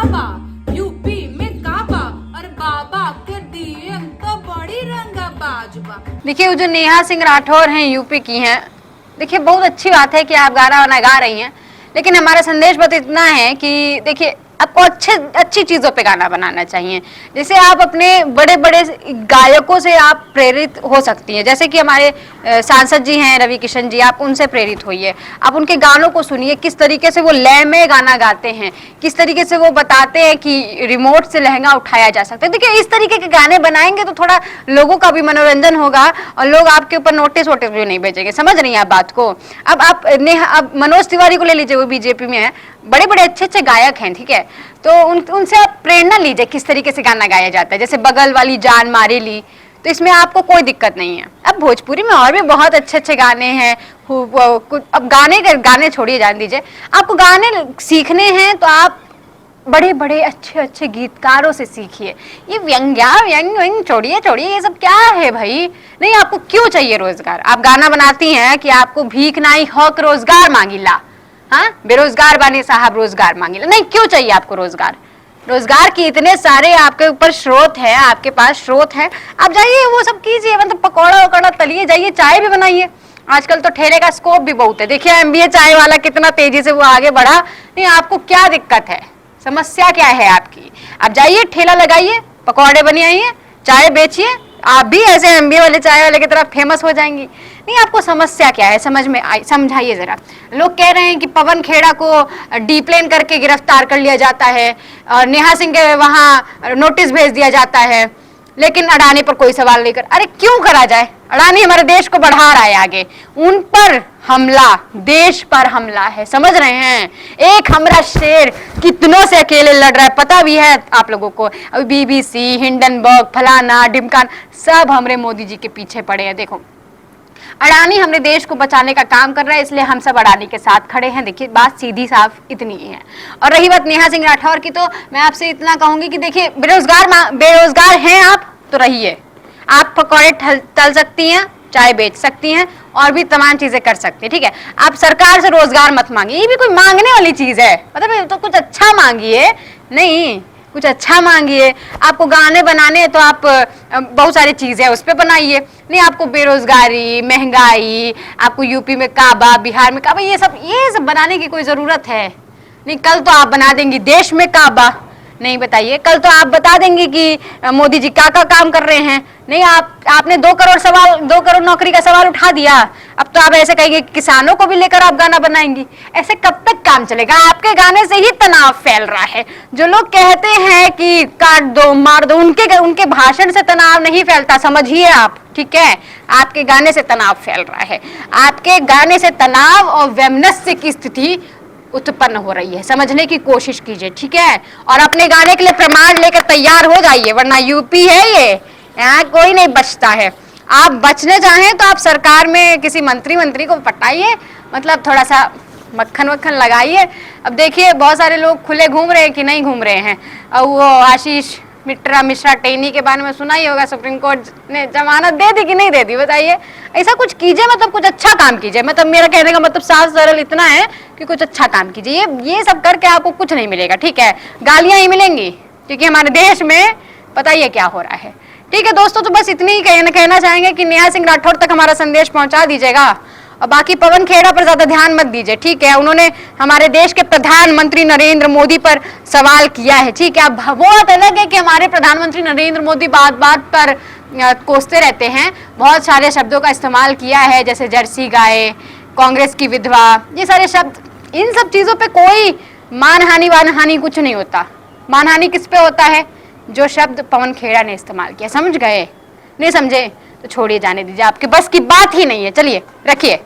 बाबा, UP में काबा और बाबा के डीएम तो बड़ी रंगबाज बा। देखिए वो जो नेहा सिंह राठौर हैं यूपी की हैं, देखिए बहुत अच्छी बात है कि आप गाना वाना गा रही हैं, लेकिन हमारा संदेश बस इतना है कि देखिए आपको अच्छी चीज़ों पे गाना बनाना चाहिए। जैसे आप अपने बड़े बड़े गायकों से आप प्रेरित हो सकती हैं, जैसे कि हमारे सांसद जी हैं रवि किशन जी, आप उनसे प्रेरित होइए, आप उनके गानों को सुनिए, किस तरीके से वो लय में गाना गाते हैं, किस तरीके से वो बताते हैं कि रिमोट से लहंगा उठाया जा सकता है। देखिए इस तरीके के गाने बनाएंगे तो थोड़ा लोगों का भी मनोरंजन होगा और लोग आपके ऊपर नोटिस भी नहीं भेजेंगे। समझ रही हैं आप बात को। अब मनोज तिवारी को ले लीजिए, वो बीजेपी में है, बड़े बड़े अच्छे गायक हैं, ठीक है, तो उनसे आप प्रेरणा लीजिए किस तरीके से गाना गाया जाता है। जैसे बगल वाली जान मारे ली, तो इसमें आपको कोई दिक्कत नहीं है। अब भोजपुरी में और भी बहुत अच्छे गाने हैं। अब गाने छोड़िए, जान दीजिए, आपको गाने सीखने हैं तो आप बड़े बड़े अच्छे गीतकारों से सीखिए। ये व्यंग छोड़िए, ये सब क्या है भाई। नहीं, आपको क्यों चाहिए रोजगार? आप गाना बनाती हैं कि आपको भीख नाई हक रोजगार मांगिला, हाँ, बेरोजगार बानी साहब रोजगार मांगिला। नहीं, क्यों चाहिए आपको रोजगार? रोजगार की इतने सारे आपके ऊपर स्रोत है, आपके पास स्रोत है, आप जाइए वो सब कीजिए। मतलब पकौड़ा वकौड़ा तलिए, जाइए चाय भी बनाइए। आजकल तो ठेले का स्कोप भी बहुत है। देखिए एमबीए चाय वाला कितना तेजी से वो आगे बढ़ा। नहीं, आपको क्या दिक्कत है? समस्या क्या है आपकी? आप जाइए ठेला लगाइए, पकौड़े बनाइए, चाय बेचिए, आप भी ऐसे एमबीए वाले चाय वाले की तरह फेमस हो जाएंगी। नहीं, आपको समस्या क्या है समझ में समझाइए जरा। लोग कह रहे हैं कि पवन खेड़ा को डीप्लेन करके गिरफ्तार कर लिया जाता है और नेहा सिंह के वहां नोटिस भेज दिया जाता है, लेकिन अडानी पर कोई सवाल नहीं कर। अरे क्यों करा जाए? अडानी हमारे देश को बढ़ा रहा है आगे, उन पर हमला देश पर हमला है, समझ रहे हैं? एक हमरा शेर कितनों से अकेले लड़ रहा है, पता भी है आप लोगों को। अभी बीबीसी, हिंडनबर्ग, फलाना ढिमकान सब हमरे मोदी जी के पीछे पड़े हैं। देखो अडानी हमरे देश को बचाने का काम कर रहा है, इसलिए हम सब अडानी के साथ खड़े हैं। देखिए बात सीधी साफ इतनी ही है। और रही बात नेहा सिंह राठौर की, तो मैं आपसे इतना कहूंगी कि देखिए बेरोजगार हैं आप तो रहिए, आप पकौड़े तल सकती हैं, चाय बेच सकती हैं और भी तमाम चीजें कर सकती हैं, ठीक है। आप सरकार से रोजगार मत मांगिए, ये भी कोई मांगने वाली चीज है? मतलब तो कुछ अच्छा मांगिए, नहीं कुछ अच्छा मांगिए। आपको गाने बनाने हैं तो आप बहुत सारी चीजें उस पर बनाइए। नहीं, आपको बेरोजगारी, महंगाई, आपको यूपी में काबा, बिहार में काबा, ये सब बनाने की कोई जरूरत है नहीं। कल तो आप बना देंगी देश में काबा, नहीं बताइए, कल तो आप बता देंगे कि मोदी जी क्या काम कर रहे हैं। नहीं, आपने 2 करोड़ नौकरी का सवाल उठा दिया, अब तो आप ऐसे कहेंगे किसानों को भी लेकर आप गाना बनाएंगी। ऐसे कब तक काम चलेगा? आपके गाने से ही तनाव फैल रहा है। जो लोग कहते हैं कि काट दो मार दो, उनके भाषण से तनाव नहीं फैलता, समझिए आप, ठीक है। आपके गाने से तनाव फैल रहा है, आपके गाने से तनाव और वैमनस्य की स्थिति उत्पन्न हो रही है, समझने की कोशिश कीजिए, ठीक है। और अपने गाने के लिए प्रमाण लेकर तैयार हो जाइए, वरना यूपी है ये, यहाँ कोई नहीं बचता है। आप बचने चाहें तो आप सरकार में किसी मंत्री को पटाइए, मतलब थोड़ा सा मक्खन लगाइए। अब देखिए बहुत सारे लोग खुले घूम रहे हैं कि नहीं घूम रहे हैं। और वो आशीष मिश्रा टेनी के बारे में सुना ही होगा, सुप्रीम कोर्ट ने जमानत दे दी कि नहीं दे दी, बताइए। ऐसा कुछ कीजिए, मतलब कुछ अच्छा काम कीजिए। मतलब मेरा कहने का मतलब साफ सरल इतना है कि कुछ अच्छा काम कीजिए। ये सब करके आपको कुछ नहीं मिलेगा, ठीक है, गालियां ही मिलेंगी, क्योंकि हमारे देश में पता ही है क्या हो रहा है। ठीक है दोस्तों, तो बस इतनी ही कहना चाहेंगे कि नेहा सिंह राठौर तक हमारा संदेश पहुंचा दीजिएगा और बाकी पवन खेड़ा पर ज्यादा ध्यान मत दीजिए, ठीक है। उन्होंने हमारे देश के प्रधानमंत्री नरेंद्र मोदी पर सवाल किया है, ठीक है। अब बहुत अलग है कि हमारे प्रधानमंत्री नरेंद्र मोदी बात पर कोसते रहते हैं, बहुत सारे शब्दों का इस्तेमाल किया है, जैसे जर्सी गाय, कांग्रेस की विधवा, ये सारे शब्द। इन सब चीजों पे कोई मानहानि वानहानि कुछ नहीं होता। मानहानि किस पे होता है? जो शब्द पवन खेड़ा ने इस्तेमाल किया, समझ गए? नहीं समझे तो छोड़िए, जाने दीजिए, आपके बस की बात ही नहीं है। चलिए रखिए।